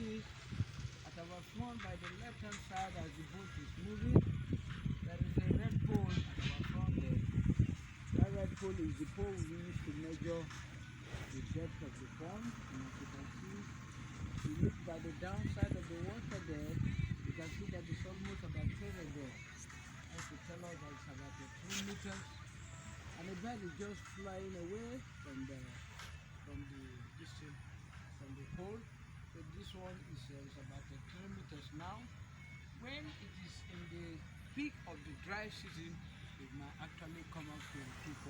see at our front by the left hand side as the boat is moving, there is a red pole at our front there. That red pole is the pole we use to measure the depth of the pond. And as you can see, if you look by the downside of the water there, you can see that it's almost about 3 there. As to tell us that it's about 3 meters. And the bird is just flying away from the distance from the pole. So this one is about 3 meters now. When it is in the peak of the dry season, it might actually come up to 2.4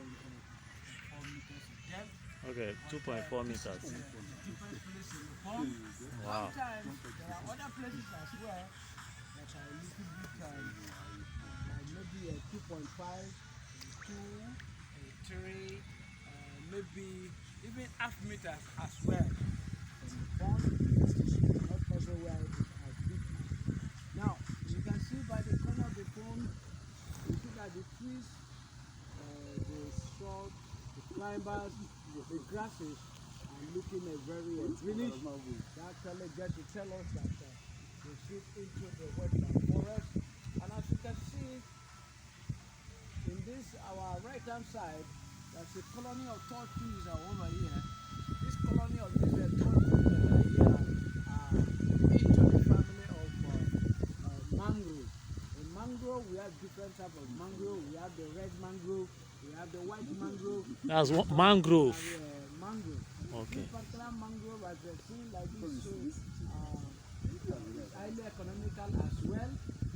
meters in depth. Okay, 2.4 meters. Different place in the pond. Wow. Sometimes there are other places as well that are a little bit like maybe a 2.5, 2, 3, maybe even half meters as well from the pond. Not everywhere it is as big. Now you can see by the corner of the pond, you see that the trees, the shrubs, the climbers, the grasses are looking very greenish. They actually get to tell us that they sit into the wetland forest. And as you can see, in this our right hand side, there's a colony of tortoises over here. This colony of these tortoises that are here are into the family of mangrove. In mangrove, we have different types of mangrove. We have the red mangrove, we have the white mangrove. That's what mangrove. Mangrove. Okay. This particular mangrove, as you've seen, like this, is highly economical as well.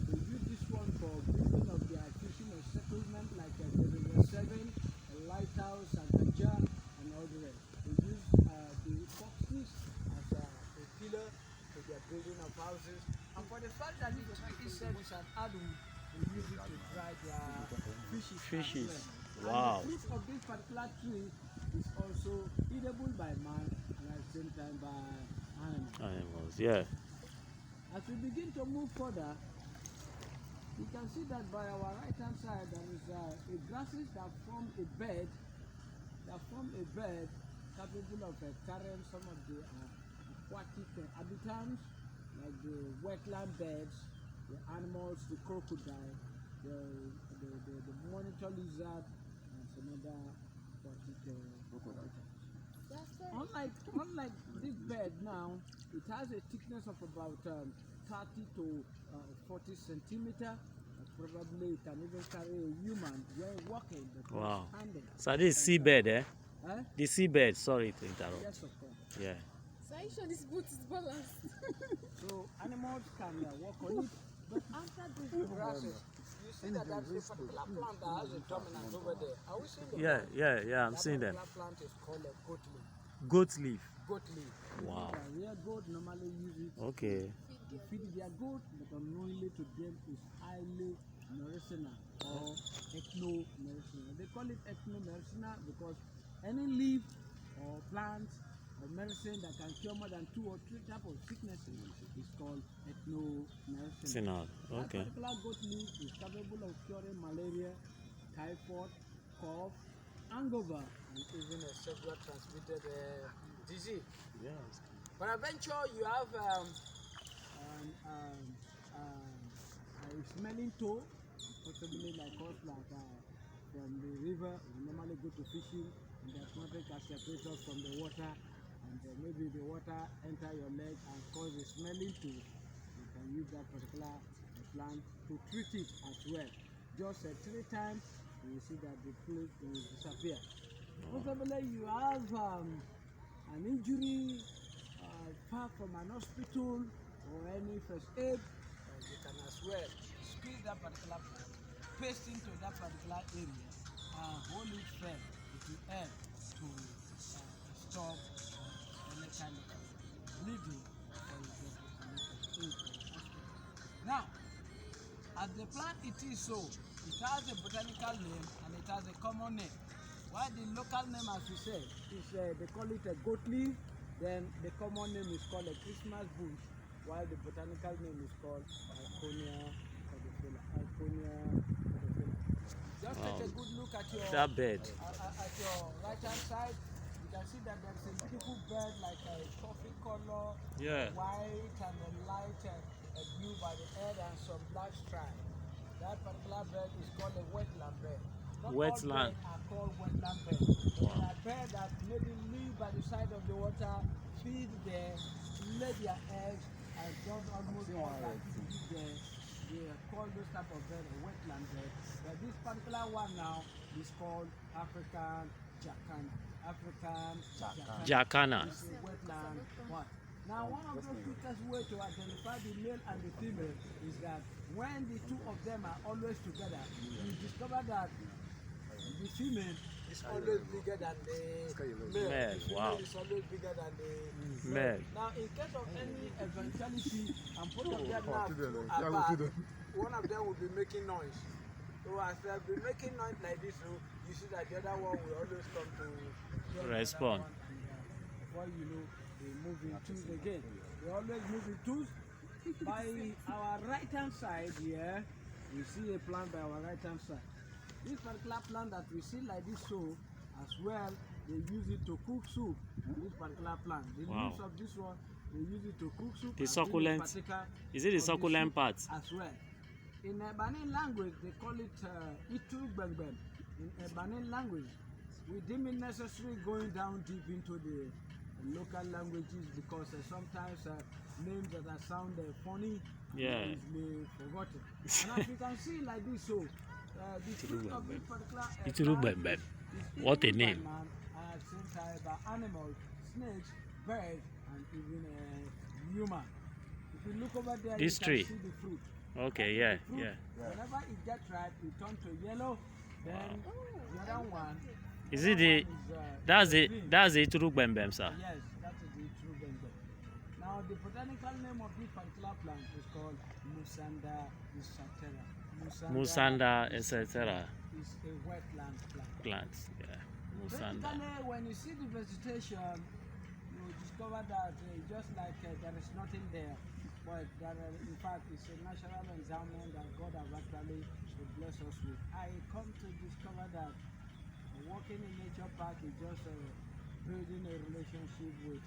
They use this one for building of their fishing or settlement, like the River 7, a lighthouse, and Kajan, and all the rest. They use the foxes as a pillar for their building of houses. And for the fact that the tree itself is an hardwood, they use it to dry their fishes. Wow. And the fruit of this particular tree is also eatable by man and at the same time by animals. Animals, yeah. As we begin to move further, you can see that by our right hand side there is a grasses that form a bed, capable of carrying some of the aquatic habitants, like the wetland beds, the animals, the crocodile, the monitor lizard, and some other aquatic habitants. Unlike this bed now, it has a thickness of about 30 to 40 centimeter. Probably it can even carry a human when walking. Wow. Standing. So this is seabed, eh? Huh? The seabed, sorry to interrupt. Yes, of course. Yeah. So are you sure this boat is balanced? So animals can walk on it. But after these grasses, you see that there's a particular plant that has a dominant over there. Are we seeing the plant? Yeah, I'm seeing them. That plant is called a goat leaf. Goat leaf. Goat leaf. Wow. Real goat normally use it. Okay. They feed their goat, but unknowingly to them is highly medicinal or ethno-medicinal. They call it ethno-medicinal because any leaf or plant or medicine that can cure more than 2 or 3 types of sicknesses is called ethno-medicinal. Okay. That particular goat leaf is capable of curing malaria, typhoid, cough, hangover, and even a sexual transmitted disease. Yes. But eventually you have a smelling toe, possibly like us, like from the river. We normally go to fishing, and the aquatic can separate us from the water, and maybe the water enter your leg and cause a smelling toe. You can use that particular plant to treat it as well. Just 3 times, and you see that the fluid will disappear. Possibly you have an injury far from an hospital or any first aid, you can as well squeeze that particular plant, paste into that particular area, and hold it firm. It will help to stop any kind of bleeding or you get aid from hospital. Now, as the plant it is so, it has a botanical name and it has a common name. While the local name, as we say, is they call it a goat leaf, then the common name is called a Christmas bush, while the botanical name is called Iconia caudifila. Just take a good look at your That bed. at your right hand side. You can see that there's a beautiful bird like a coffee color, Yeah. white and a light blue by the head and some black stripes. That particular bird is called a wetland bird. Not all Wetland. birds are called wetland birds. There are birds that maybe live by the side of the water, feed there, lay their eggs, and don't almost all that there. They call those type of bird a wetland bird. But this particular one now is called African jacana. African Jacana. It's a wetland one. Now, one of the quickest way to identify the male and the female is that when the two of them are always together, you discover that the female is always bigger than the male. Male, The female wow. is always bigger than the Male. Now, in case of any eventuality, and both of them now are bad, one of them will be making noise. So as they have been making noise like this, so you see that the other one will always come to join the other Respond. one, and, before you know, they move in twos again. They always move in twos. By our right hand side here, we see a plant by our right hand side. This particular plant that we see like this so as well, they use it to cook soup. This particular plant, the Wow. leaves of this one, they use it to cook soup. The and succulent. give partaker Is it the of the succulent soup part? as well. In Ebanin language, they call it Itu Benben. In Ebanin language, we deem it necessary going down deep into the local languages because sometimes names that are sound funny Yeah. is forgotten. And as you can see like this, so the fruit of this particular Ituru plant Bembem. is What a eaten by name. man and at the same time by animals, snakes, birds, and even human. If you look over there, This you tree. can see the fruit. Okay, yeah, Fruit, yeah. whenever it gets ripe, it turns to yellow. Then the other one. Is the it other the one is, that's the green. that's the Ituru Bembem, sir? Yes, that is the true bengal. Now, the botanical name of this particular plant is called Musanda isatera. Musanda, etc. is a wetland plant. Plants, yeah. Musanda. Basically, when you see the vegetation, you discover that just like there is nothing there, but there in fact it's a natural endowment that God has actually blessed us with. I come to discover that walking in nature park is just building a relationship with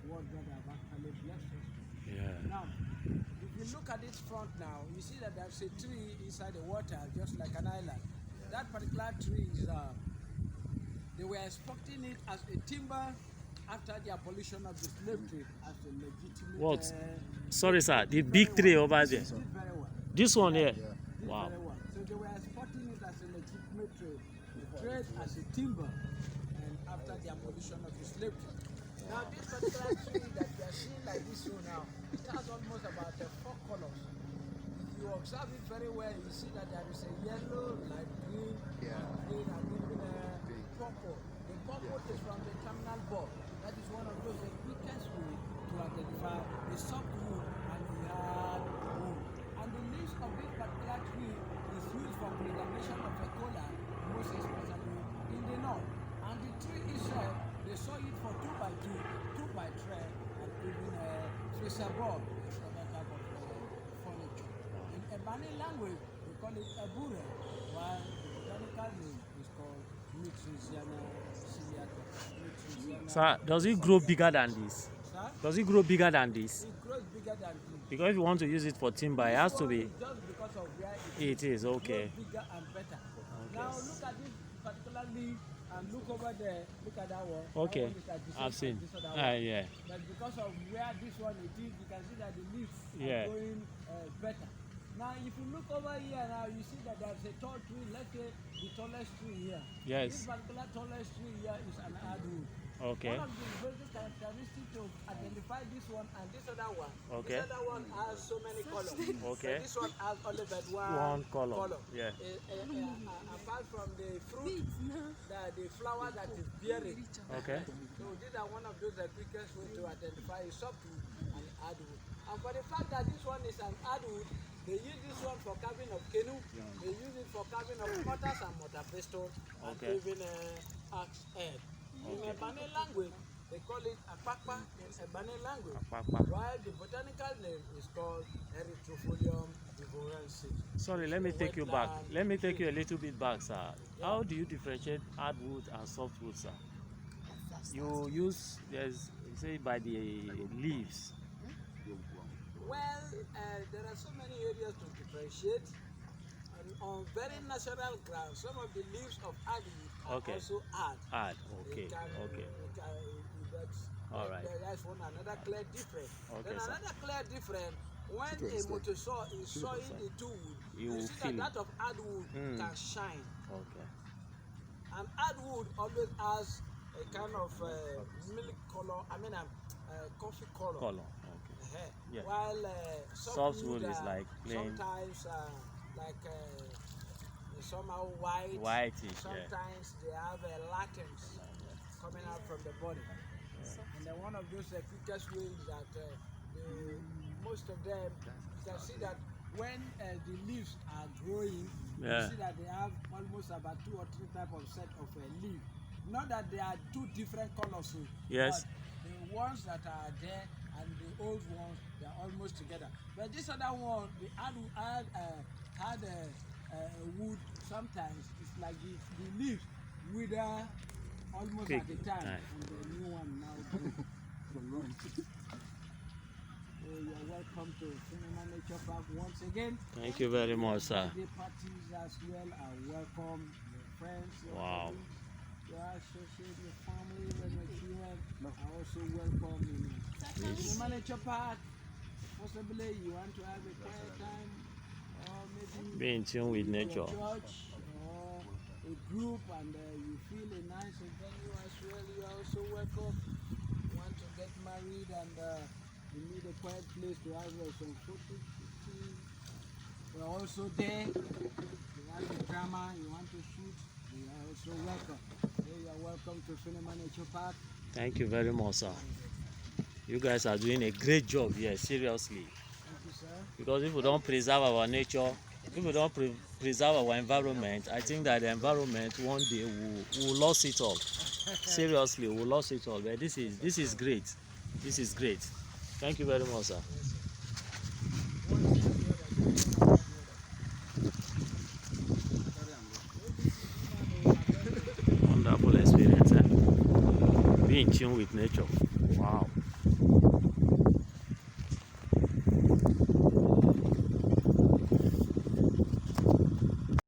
what God has actually blessed us with. Yeah. Now, if you look at this front now, you see that there's a tree inside the water, just like an island. That particular tree is, they were expecting it as a timber after the abolition of the slave trade as a legitimate. What? Sorry, sir. The big tree over there. Did very well. This one here. Did Wow. very well. So they were exporting it as a legitimate trade. The trade as a timber, and after the abolition of the slave trade. Now this particular tree that we are seeing like this one now, it has almost about 4 colors. If you observe it very well, you see that there is a yellow, light green, green, and even purple. The purple is from the terminal bulb. That is one of those the quickest way to identify a soft wood and a hard wood. And the leaves of this particular tree is used for preservation of E. coli, most especially in the north. And the tree itself, they saw it for 2x2, 2x3, and even Swisher board, other type of furniture. In Ebani language, they call it Ebure, while the botanical name is called Mixusiana ciliata. Sir, does it grow bigger than this? Sir? Does it grow bigger than this? It grows bigger than this. Because if you want to use it for timber, it has to be. Just because of where It is okay. grows bigger and better. Now look at this particular leaf and look over there. Look at that one. That Okay, one is like this I've one, seen. this other one. Yeah. But because of where this one it is, you can see that the leaves Yeah. are growing better. Now, if you look over here now, you see that there's a tall tree. Let's say the tallest tree here. Yes. This particular tallest tree here is an hardwood. Okay. One of the basic characteristics to identify this one and this other one. Okay. This other one has so many colors. Okay. But this one has only but One color. Yeah. Apart from the fruit, the flower that is bearing. Okay. So these are one of those quickest way to identify a softwood and hardwood. And for the fact that this one is an hardwood, they use this one for carving of canoe. They use it for carving of mortars and mortar pestle, and Okay. even axe head. In Ebani language, they call it apapa in Ebani language, Apapa. while the botanical name is called Erythropholium vivorensis. Sorry, let me take you back. Wetland Let me take tree. you a little bit back, sir. How do you differentiate hardwood and softwood, sir? You use, yes, you say by the leaves. Well, there are so many areas to differentiate. And on very natural ground, some of the leaves of hardwood are Okay. also hard. Hard, okay, okay. Alright. That's one another clear difference. Okay, Then sir. another clear difference, when a motor saw is sawing into wood, You you will see feel that it. that of hardwood Mm. can shine. Okay. And hardwood always has a kind of milk color, coffee color. Color, okay. Yeah. While Softwood is like plain. sometimes somehow white. Whitish, yeah. Sometimes they have latex coming out from the body. And then one of those quickest ways that most of them, you can see that when the leaves are growing, Yeah. you see that they have almost about 2 or 3 type of set of leaf. Not that they are 2 different colors, Yes. but the ones that are there and the old ones, they are almost together. But this other one, the had wood. Sometimes it's like the leaves wither almost Quick. at the time, Aye. and the new one now. So you are welcome to Cinema Nature Park once again. Thank you very much, sir. Birthday parties as well are welcome. Your friends, your Wow. colleagues, your associate, your family, and your children are also welcome. Cinema Nature Park. Possibly you want to have a quiet time, or maybe Be in tune with your nature. church or a group, and you feel a nice venue as well. You are also welcome. You want to get married and you need a quiet place to have some photos. We are also there. You want a drama, you want to shoot, you are also welcome. So you are welcome to Cinema Nature Park. Thank you very much, sir. You guys are doing a great job here, seriously. Thank you, sir. Because if we don't preserve our nature, if we don't preserve our environment, I think that the environment one day will lose it all. Seriously, we'll lose it all. But this is great. This is great. Thank you very much, sir. Wonderful experience. Eh? Be in tune with nature. Wow.